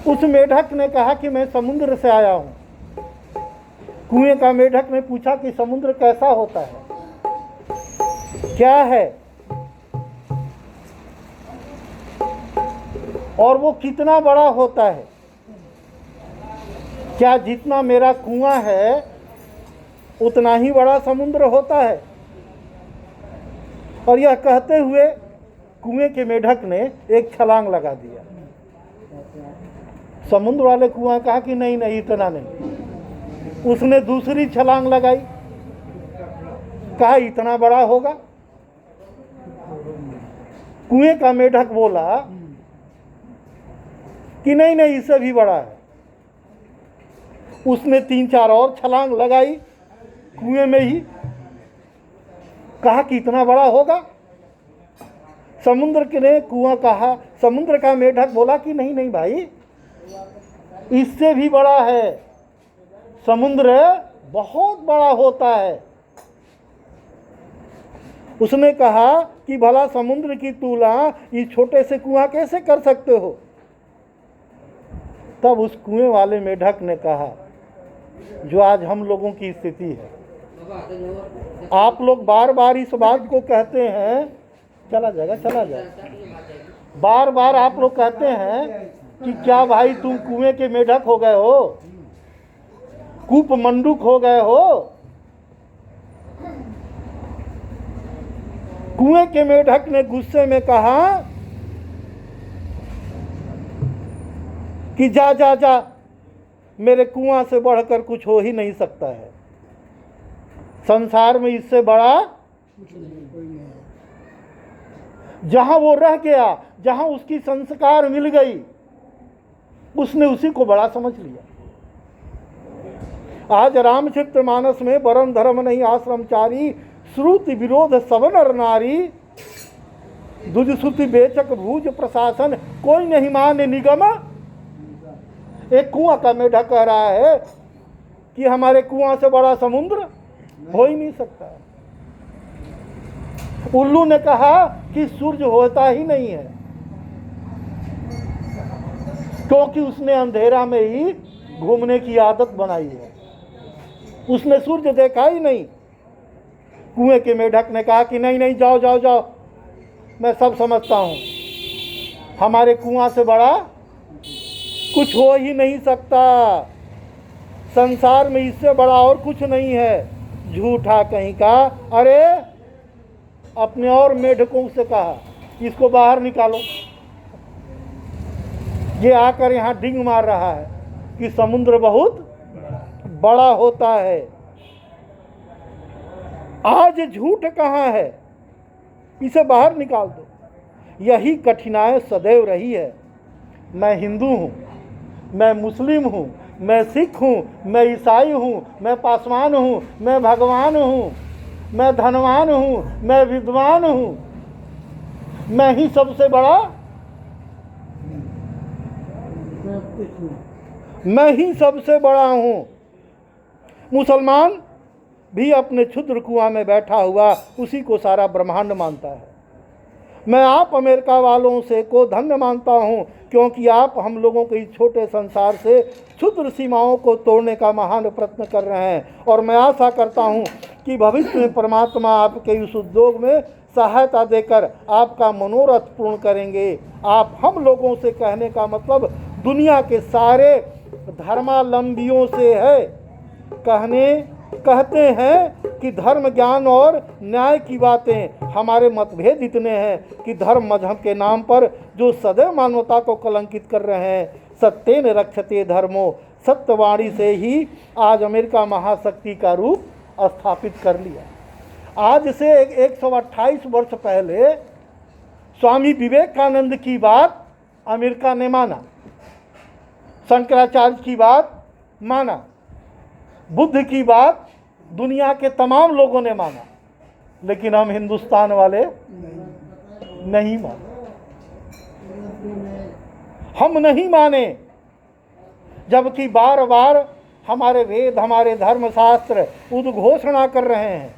उस मेढक ने कहा कि मैं समुद्र से आया हूं। कुएं का मेढक ने पूछा कि समुद्र कैसा होता है, क्या है, और वो कितना बड़ा होता है? क्या जितना मेरा कुआं है उतना ही बड़ा समुद्र होता है? और यह कहते हुए कुएं के मेढक ने एक छलांग लगा दिया। समुद्र वाले कुआं कहा कि नहीं नहीं, इतना नहीं। उसने दूसरी छलांग लगाई, कहा इतना बड़ा होगा। कुएं का मेढक बोला कि नहीं नहीं, इससे भी बड़ा है। उसने 3-4 और छलांग लगाई कुएं में ही, कहा कि इतना बड़ा होगा। समुद्र ने कुआं कहा, समुद्र का मेढक बोला कि नहीं नहीं भाई, इससे भी बड़ा है, समुद्र बहुत बड़ा होता है। उसने कहा कि भला समुद्र की तुलना इस छोटे से कुआं कैसे कर सकते हो? तब उस कुएं वाले मेढक ने कहा, जो आज हम लोगों की स्थिति है, आप लोग बार बार इस बात को कहते हैं, चला जाएगा, बार बार आप लोग कहते हैं कि क्या भाई तुम कुएं के मेढक हो गए हो, कूप मंडूक हो गए हो। कुएं के मेढक ने गुस्से में कहा कि जा जा जा, मेरे कुआं से बढ़कर कुछ हो ही नहीं सकता है, संसार में इससे बड़ा जहां वो रह गया, जहां उसकी संस्कार मिल गई, उसने उसी को बड़ा समझ लिया। आज रामचरितमानस में वरण धर्म नहीं आश्रमचारी, श्रुति विरोध सब नर नारी, दुज श्रुति बेचक भूज प्रशासन, कोई नहीं माने निगम। एक कुआं का मेढक कह रहा है कि हमारे कुआं से बड़ा समुद्र हो ही नहीं सकता। उल्लू ने कहा कि सूरज होता ही नहीं है, क्योंकि उसने अंधेरा में ही घूमने की आदत बनाई है, उसने सूरज देखा ही नहीं। कुएं के मेढक ने कहा कि नहीं नहीं, जाओ जाओ जाओ, मैं सब समझता हूं, हमारे कुआं से बड़ा कुछ हो ही नहीं सकता, संसार में इससे बड़ा और कुछ नहीं है। झूठा कहीं का। अरे अपने और मेढकों से कहा इसको बाहर निकालो। ये आकर यहां डिंग मार रहा है कि समुद्र बहुत बड़ा होता है। आज झूठ कहां है, इसे बाहर निकाल दो। यही कठिनाई सदैव रही है। मैं हिंदू हूं, मैं मुस्लिम हूं, मैं सिख हूं, मैं ईसाई हूं, मैं पासवान हूं, मैं भगवान हूं, मैं धनवान हूं, मैं विद्वान हूं, मैं ही सबसे बड़ा, मैं ही सबसे बड़ा हूं। मुसलमान भी अपने क्षुद्र कुआं में बैठा हुआ उसी को सारा ब्रह्मांड मानता है। मैं आप अमेरिका वालों से को धन्य मानता हूं, क्योंकि आप हम लोगों के इस छोटे संसार से क्षुद्र सीमाओं को तोड़ने का महान प्रयत्न कर रहे हैं। और मैं आशा करता हूं कि भविष्य में परमात्मा आपके इस उद्योग में सहायता देकर आपका मनोरथ पूर्ण करेंगे। आप हम लोगों से कहने का मतलब दुनिया के सारे धर्मावलंबियों से है। कहते हैं कि धर्म ज्ञान और न्याय की बातें, हमारे मतभेद इतने हैं कि धर्म मजहब के नाम पर जो सदैव मानवता को कलंकित कर रहे हैं। सत्येन रक्षते धर्मो, सत्यवाणी से ही आज अमेरिका महाशक्ति का रूप स्थापित कर लिया। आज से 128 वर्ष पहले स्वामी विवेकानंद की बात अमेरिका ने माना, शंकराचार्य की बात माना, बुद्ध की बात दुनिया के तमाम लोगों ने माना, लेकिन हम हिंदुस्तान वाले नहीं माने। हम नहीं माने, जबकि बार बार हमारे वेद, हमारे धर्मशास्त्र उद्घोषणा कर रहे हैं।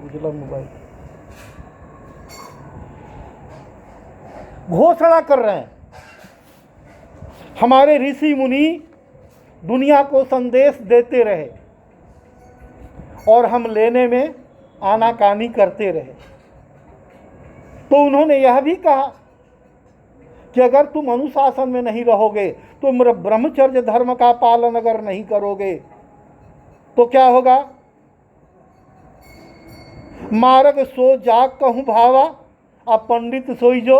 उजला मोबाइल घोषणा कर रहे हैं। हमारे ऋषि मुनि दुनिया को संदेश देते रहे और हम लेने में आनाकानी करते रहे। तो उन्होंने यह भी कहा कि अगर तुम अनुशासन में नहीं रहोगे, तुम ब्रह्मचर्य धर्म का पालन अगर नहीं करोगे तो क्या होगा? मार्ग सो जाग कहूं भावा, अब पंडित सोई जो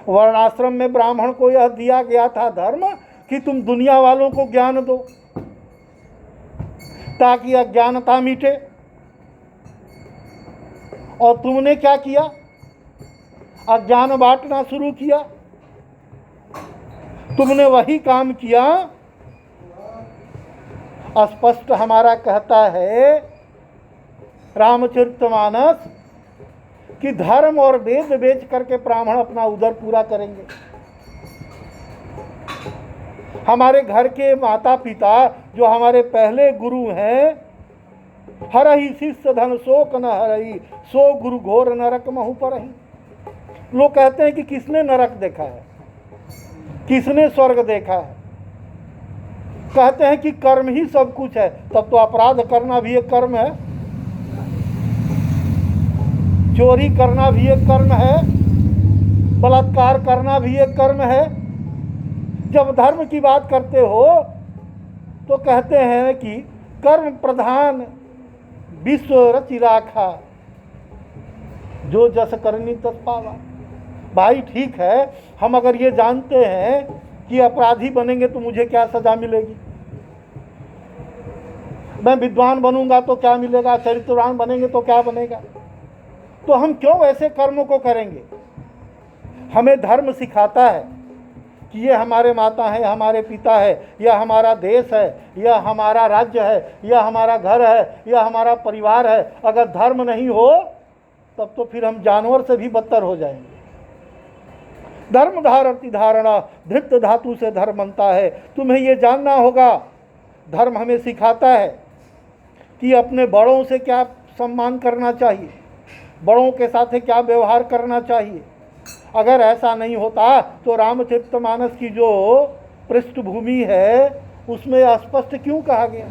वर्णाश्रम में ब्राह्मण को यह दिया गया था धर्म कि तुम दुनिया वालों को ज्ञान दो ताकि अज्ञानता मिटे। और तुमने क्या किया? अज्ञान बांटना शुरू किया। तुमने वही काम किया। स्पष्ट हमारा कहता है रामचरितमानस कि धर्म और वेद बेच करके ब्राह्मण अपना उदर पूरा करेंगे। हमारे घर के माता पिता जो हमारे पहले गुरु हैं, हरहि शिष्य धन शोक न हरहि, सो गुरु घोर नरक महु परहि। लोग कहते हैं कि किसने नरक देखा है, किसने स्वर्ग देखा है? कहते हैं कि कर्म ही सब कुछ है। तब तो अपराध करना भी एक कर्म है, चोरी करना भी एक कर्म है, बलात्कार करना भी एक कर्म है। जब धर्म की बात करते हो तो कहते हैं कि कर्म प्रधान विश्व रचि राखा, जो जस करनी तस पावा। भाई ठीक है, हम अगर ये जानते हैं कि अपराधी बनेंगे तो मुझे क्या सजा मिलेगी, मैं विद्वान बनूंगा तो क्या मिलेगा, चरित्रवान बनेंगे तो क्या बनेगा, तो हम क्यों ऐसे कर्मों को करेंगे? हमें धर्म सिखाता है कि ये हमारे माता है, हमारे पिता है, यह हमारा देश है, यह हमारा राज्य है, यह हमारा घर है, यह हमारा परिवार है। अगर धर्म नहीं हो तब तो फिर हम जानवर से भी बदतर हो जाएंगे। धर्म धारति धारणा, धृत धातु से धर्म बनता है। तुम्हें ये जानना होगा, धर्म हमें सिखाता है कि अपने बड़ों से क्या सम्मान करना चाहिए, बड़ों के साथ क्या व्यवहार करना चाहिए। अगर ऐसा नहीं होता तो रामचरितमानस की जो पृष्ठभूमि है उसमें स्पष्ट क्यों कहा गया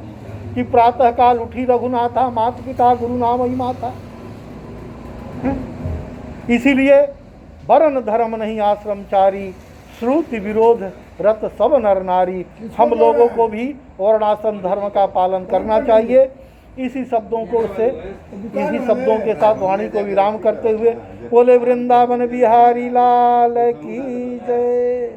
कि प्रातःकाल उठी रघुनाथा, माता पिता गुरु नाम ही माता। इसीलिए वर्ण धर्म नहीं आश्रमचारी, श्रुति विरोध रत सब नर नारी। हम लोगों को भी वर्णाश्रम धर्म का पालन करना चाहिए। इसी शब्दों के साथ वाणी को विराम करते हुए बोले वृंदावन बिहारी लाल की जय।